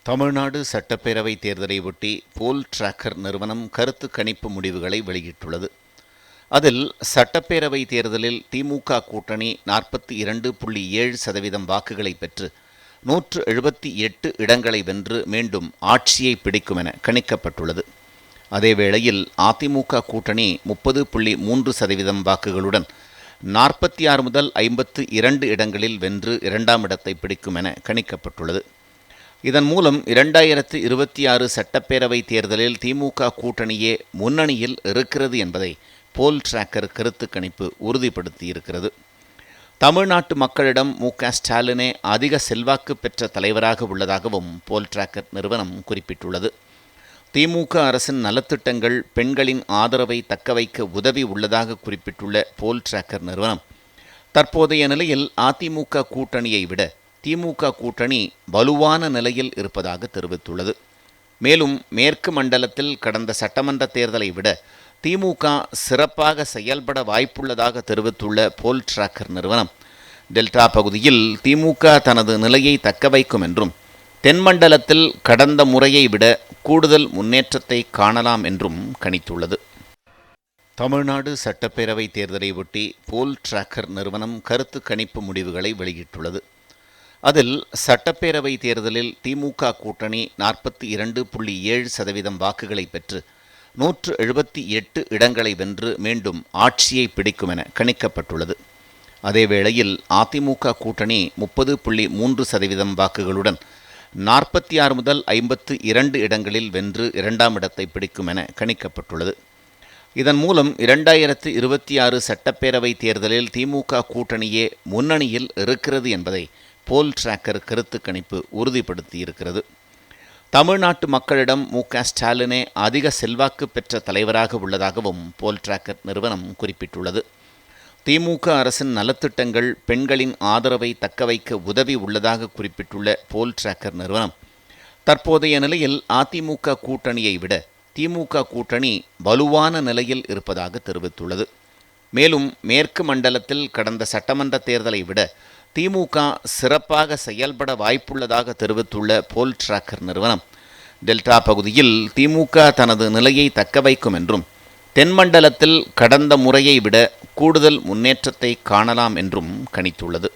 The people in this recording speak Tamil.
தமிழ்நாடு சட்டப்பேரவை தேர்தலை ஒட்டி போல் டிராக்கர் நிறுவனம் கருத்து கணிப்பு முடிவுகளை வெளியிட்டுள்ளது. அதில் சட்டப்பேரவை தேர்தலில் திமுக கூட்டணி 42.7% வாக்குகளை பெற்று 178 இடங்களை வென்று மீண்டும் ஆட்சியை பிடிக்கும் என கணிக்கப்பட்டுள்ளது. அதேவேளையில் அதிமுக கூட்டணி 30.3% வாக்குகளுடன் 46 முதல் 52 இடங்களில் வென்று இரண்டாம் இடத்தை பிடிக்கும் என கணிக்கப்பட்டுள்ளது. இதன் மூலம் 2026 சட்டப்பேரவை தேர்தலில் திமுக கூட்டணியே முன்னணியில் இருக்கிறது என்பதை போல் டிராக்கர் கருத்து கணிப்பு உறுதிப்படுத்தியிருக்கிறது. தமிழ்நாட்டு மக்களிடம் மு.க.ஸ்டாலினே அதிக செல்வாக்கு பெற்ற தலைவராக உள்ளதாகவும் போல் டிராக்கர் நிறுவனம் குறிப்பிட்டுள்ளது. திமுக அரசின் நலத்திட்டங்கள் பெண்களின் ஆதரவை தக்கவைக்க உதவி உள்ளதாக குறிப்பிட்டுள்ள போல் டிராக்கர் நிறுவனம், தற்போதைய நிலையில் அதிமுக கூட்டணியை விட திமுக கூட்டணி வலுவான நிலையில் இருப்பதாக தெரிவித்துள்ளது. மேலும் மேற்கு மண்டலத்தில் கடந்த சட்டமன்ற தேர்தலை விட திமுக சிறப்பாக செயல்பட வாய்ப்புள்ளதாக தெரிவித்துள்ள போல் டிராக்கர் நிறுவனம், டெல்டா பகுதியில் திமுக தனது நிலையை தக்கவைக்கும் என்றும் தென்மண்டலத்தில் கடந்த முறையை விட கூடுதல் முன்னேற்றத்தை காணலாம் என்றும் கணித்துள்ளது. தமிழ்நாடு சட்டப்பேரவை தேர்தலை ஒட்டி போல் டிராக்கர் நிறுவனம் கருத்து கணிப்பு முடிவுகளை வெளியிட்டுள்ளது. அதில் சட்டப்பேரவை தேர்தலில் திமுக கூட்டணி 42.7% வாக்குகளை பெற்று 178 இடங்களை வென்று மீண்டும் ஆட்சியை பிடிக்கும் என கணிக்கப்பட்டுள்ளது. அதேவேளையில் அதிமுக கூட்டணி 30.3% வாக்குகளுடன் 46 முதல் 52 இடங்களில் வென்று இரண்டாம் இடத்தை பிடிக்கும் என கணிக்கப்பட்டுள்ளது. இதன் மூலம் 2026 சட்டப்பேரவை தேர்தலில் திமுக கூட்டணியே முன்னணியில் இருக்கிறது என்பதை போல் டிராக்கர் கருத்து கணிப்பு உறுதிப்படுத்தியிருக்கிறது. தமிழ்நாட்டு மக்களிடம் மு.க.ஸ்டாலினே அதிக செல்வாக்கு பெற்ற தலைவராக உள்ளதாகவும் போல் டிராக்கர் நிறுவனம் குறிப்பிட்டுள்ளது. திமுக அரசின் நலத்திட்டங்கள் பெண்களின் ஆதரவை தக்கவைக்க உதவி உள்ளதாக குறிப்பிட்டுள்ள போல் டிராக்கர் நிறுவனம், தற்போதைய நிலையில் அதிமுக கூட்டணியை விட திமுக கூட்டணி வலுவான நிலையில் இருப்பதாக தெரிவித்துள்ளது. மேலும் மேற்கு மண்டலத்தில் கடந்த சட்டமன்ற தேர்தலை விட திமுக சிறப்பாக செயல்பட வாய்ப்புள்ளதாக தெரிவித்துள்ள போல் டிராக்கர் நிறுவனம், டெல்டா பகுதியில் திமுக தனது நிலையை தக்கவைக்கும் என்றும் தென்மண்டலத்தில் கடந்த முறையை விட கூடுதல் முன்னேற்றத்தை காணலாம் என்றும் கணித்துள்ளது.